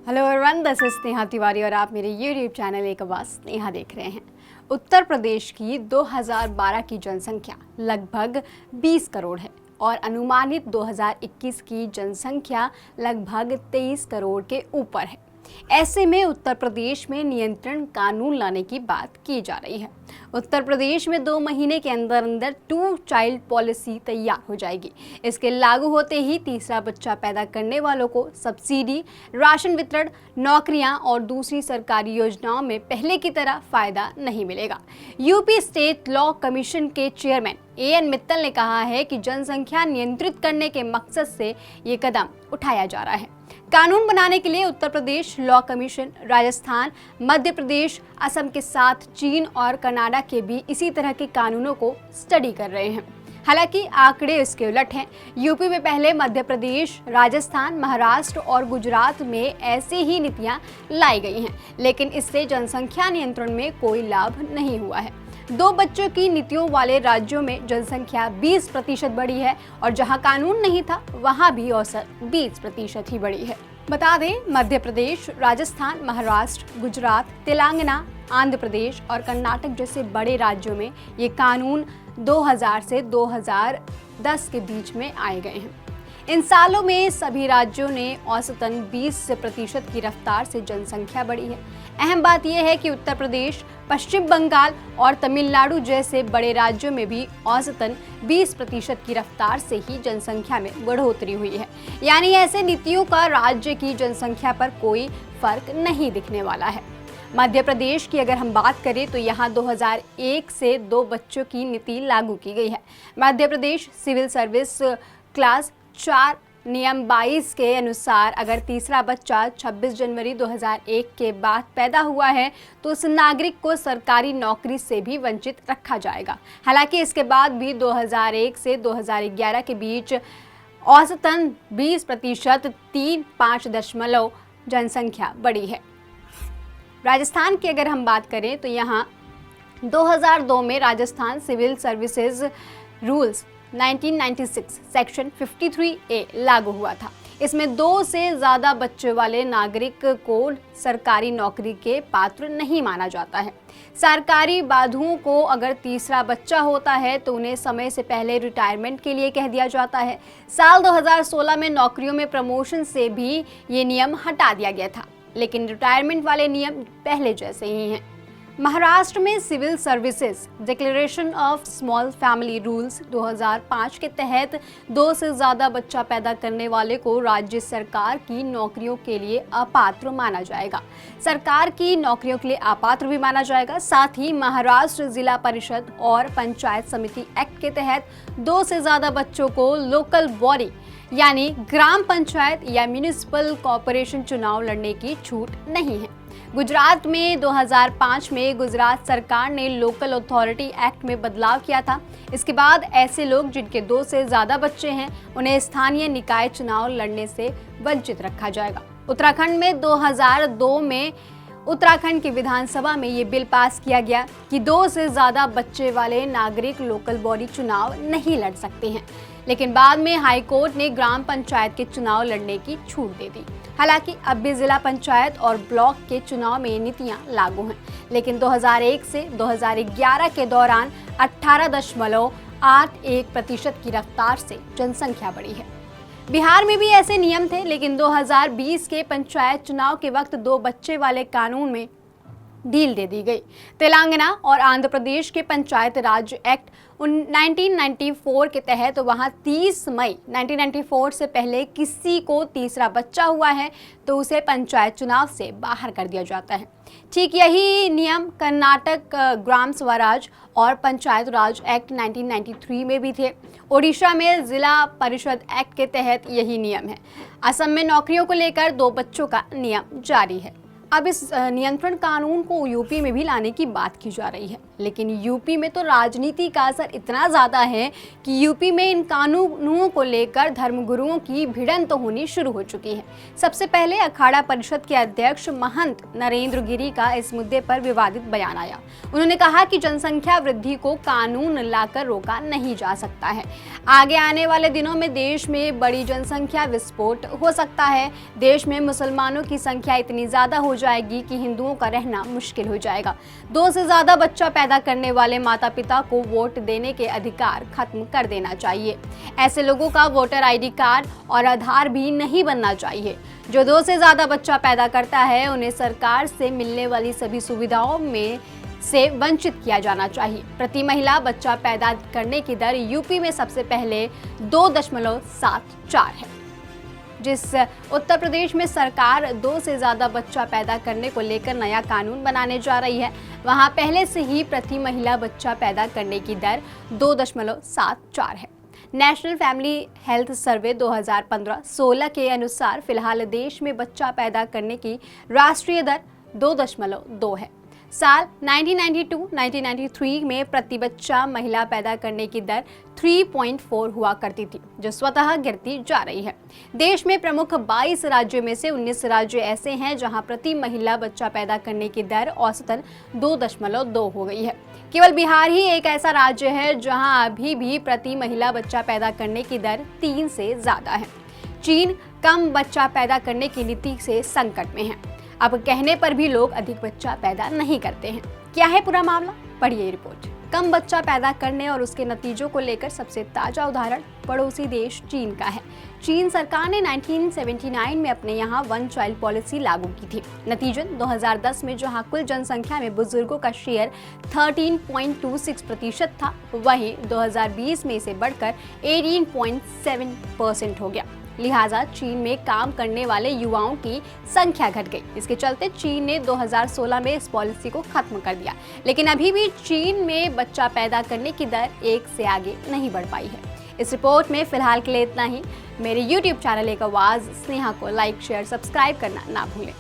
Hello everyone, this is Sneha Tiwari और आप मेरे यूट्यूब चैनल एक आवाज़ स्नेहा देख रहे हैं। उत्तर प्रदेश की 2012 की जनसंख्या लगभग 20 करोड़ है और अनुमानित 2021 की जनसंख्या लगभग 23 करोड़ के ऊपर है। ऐसे में उत्तर प्रदेश में नियंत्रण कानून लाने की बात की जा रही है। उत्तर प्रदेश में 2 महीने के अंदर अंदर 2 चाइल्ड पॉलिसी तैयार हो जाएगी। इसके लागू होते ही तीसरा बच्चा पैदा करने वालों को सब्सिडी, राशन वितरण, नौकरियां और दूसरी सरकारी योजनाओं में पहले की तरह फायदा नहीं मिलेगा। यूपी स्टेट लॉ कमीशन के चेयरमैन एएन मित्तल ने कहा है कि जनसंख्या नियंत्रित करने के मकसद से ये कदम उठाया जा रहा है। कानून बनाने के लिए उत्तर प्रदेश लॉ कमीशन राजस्थान, मध्य प्रदेश, असम के साथ चीन और कनाडा के भी इसी तरह के कानूनों को स्टडी कर रहे हैं। हालांकि आंकड़े इसके उलट हैं। यूपी में पहले मध्य प्रदेश, राजस्थान, महाराष्ट्र और गुजरात में ऐसे ही नीतियां लाई गई हैं, लेकिन इससे जनसंख्या नियंत्रण में कोई लाभ नहीं हुआ है। 2 बच्चों की नीतियों वाले राज्यों में जनसंख्या 20% बढ़ी है और जहां कानून नहीं था वहां भी औसत 20% ही बढ़ी है। बता दें, मध्य प्रदेश, राजस्थान, महाराष्ट्र, गुजरात, तेलंगाना, आंध्र प्रदेश और कर्नाटक जैसे बड़े राज्यों में ये कानून 2000 से 2010 के बीच में आए गए हैं। इन सालों में सभी राज्यों ने औसतन 20% की रफ्तार से जनसंख्या बढ़ी है। अहम बात यह है कि उत्तर प्रदेश, पश्चिम बंगाल और तमिलनाडु जैसे बड़े राज्यों में भी औसतन 20% की रफ्तार से ही जनसंख्या में बढ़ोतरी हुई है। यानी ऐसे नीतियों का राज्य की जनसंख्या पर कोई फर्क नहीं दिखने वाला है। मध्य प्रदेश की अगर हम बात करें तो यहाँ 2001 से 2 बच्चों की नीति लागू की गई है। Madhya Pradesh civil service class 4 नियम 22 के अनुसार अगर तीसरा बच्चा 26 जनवरी 2001 के बाद पैदा हुआ है तो उस नागरिक को सरकारी नौकरी से भी वंचित रखा जाएगा। हालांकि इसके बाद भी 2001 से 2011 के बीच औसतन 20% 3.5 जनसंख्या बढ़ी है। राजस्थान की अगर हम बात करें तो यहाँ 2002 में Rajasthan civil services rules 1996 section 53A लागू हुआ था। इसमें 2 से ज़्यादा बच्चे वाले नागरिक को सरकारी नौकरी के पात्र नहीं माना जाता है। सरकारी बाधुओं को अगर तीसरा बच्चा होता है तो उन्हें समय से पहले रिटायरमेंट के लिए कह दिया जाता है। साल 2016 में नौकरियों में प्रमोशन से भी ये नियम हटा दिया गया था, लेकिन रिटायरमेंट वाले नियम पहले जैसे ही हैं। महाराष्ट्र में civil services declaration of small family rules 2005 के तहत 2 से ज़्यादा बच्चा पैदा करने वाले को राज्य सरकार की नौकरियों के लिए अपात्र माना जाएगा। सरकार की नौकरियों के लिए अपात्र भी माना जाएगा। साथ ही महाराष्ट्र जिला परिषद और पंचायत समिति एक्ट के तहत 2 से ज़्यादा बच्चों को लोकल बॉडी यानी ग्राम पंचायत या म्यूनिसिपल कॉरपोरेशन चुनाव लड़ने की छूट नहीं है। गुजरात में 2005 में गुजरात सरकार ने लोकल अथॉरिटी एक्ट में बदलाव किया था। इसके बाद ऐसे लोग जिनके 2 से ज़्यादा बच्चे हैं उन्हें स्थानीय निकाय चुनाव लड़ने से वंचित रखा जाएगा। उत्तराखंड में 2002 में उत्तराखंड की विधानसभा में ये बिल पास किया गया कि 2 से ज़्यादा बच्चे वाले नागरिक लोकल बॉडी चुनाव नहीं लड़ सकते हैं, लेकिन बाद में हाई कोर्ट ने ग्राम पंचायत के चुनाव लड़ने की छूट दे दी। हालांकि अब भी जिला पंचायत और ब्लॉक के चुनाव में नीतियां लागू हैं, लेकिन 2001 से 2011 के दौरान 18.81% की रफ्तार से जनसंख्या बढ़ी है। बिहार में भी ऐसे नियम थे, लेकिन 2020 के पंचायत चुनाव के वक्त 2 बच्चे वाले कानून में ढील दे दी गई। तेलंगाना और आंध्र प्रदेश के पंचायत राज एक्ट 1994 के तहत वहां 30 मई 1994 से पहले किसी को तीसरा बच्चा हुआ है तो उसे पंचायत चुनाव से बाहर कर दिया जाता है। ठीक यही नियम कर्नाटक ग्राम स्वराज और पंचायत राज एक्ट 1993 में भी थे। ओडिशा में जिला परिषद एक्ट के तहत यही नियम है। असम में नौकरियों को लेकर 2 बच्चों का नियम जारी है। अब इस नियंत्रण कानून को यूपी में भी लाने की बात की जा रही है, लेकिन यूपी में तो राजनीति का असर इतना ज़्यादा है कि यूपी में इन कानूनों को लेकर धर्मगुरुओं की भिड़ंत तो होनी शुरू हो चुकी है। सबसे पहले अखाड़ा परिषद के अध्यक्ष महंत नरेंद्र गिरी का इस मुद्दे पर विवादित बयान आया। उन्होंने कहा कि जनसंख्या वृद्धि को कानून लाकर रोका नहीं जा सकता है। आगे आने वाले दिनों में देश में बड़ी जनसंख्या विस्फोट हो सकता है। देश में मुसलमानों की संख्या इतनी ज्यादा हो जाएगी कि हिंदुओं का रहना मुश्किल हो जाएगा। 2 से ज्यादा बच्चा पैदा करने वाले माता पिता को वोट देने के अधिकार खत्म कर देना चाहिए। ऐसे लोगों का वोटर ID कार्ड और आधार भी नहीं बनना चाहिए। जो 2 से ज्यादा बच्चा पैदा करता है उन्हें सरकार से मिलने वाली सभी सुविधाओं में से वंचित किया जाना चाहिए। प्रति महिला बच्चा पैदा करने की दर यूपी में सबसे पहले 2.74 है। जिस उत्तर प्रदेश में सरकार 2 से ज़्यादा बच्चा पैदा करने को लेकर नया कानून बनाने जा रही है, वहां पहले से ही प्रति महिला बच्चा पैदा करने की दर 2.74 है। नेशनल फैमिली हेल्थ सर्वे 2015-16 के अनुसार फिलहाल देश में बच्चा पैदा करने की राष्ट्रीय दर 2.2 है। साल 1992-1993 में प्रति बच्चा महिला पैदा करने की दर 3.4 हुआ करती थी, जो स्वतः गिरती जा रही है। देश में प्रमुख 22 राज्यों में से 19 राज्य ऐसे हैं जहां प्रति महिला बच्चा पैदा करने की दर औसतन 2.2 हो गई है। केवल बिहार ही एक ऐसा राज्य है जहां अभी भी प्रति महिला बच्चा पैदा करने की दर 3 से ज्यादा है। चीन कम बच्चा पैदा करने की नीति से संकट में है। अब कहने पर भी लोग अधिक बच्चा पैदा नहीं करते हैं। क्या है पूरा मामला, पढ़िए रिपोर्ट। कम बच्चा पैदा करने और उसके नतीजों को लेकर सबसे ताजा उदाहरण पड़ोसी देश चीन का है। चीन सरकार ने 1979 में अपने यहाँ 1 चाइल्ड पॉलिसी लागू की थी। नतीजन 2010 में जहाँ कुल जनसंख्या में बुजुर्गों का शेयर 13.26% था, वहीं 2020 में इसे बढ़कर 18.7% हो गया। लिहाजा चीन में काम करने वाले युवाओं की संख्या घट गई। इसके चलते चीन ने 2016 में इस पॉलिसी को खत्म कर दिया, लेकिन अभी भी चीन में बच्चा पैदा करने की दर 1 से आगे नहीं बढ़ पाई है। इस रिपोर्ट में फिलहाल के लिए इतना ही। मेरे YouTube चैनल एक आवाज़ स्नेहा को लाइक, शेयर, सब्सक्राइब करना ना भूलें।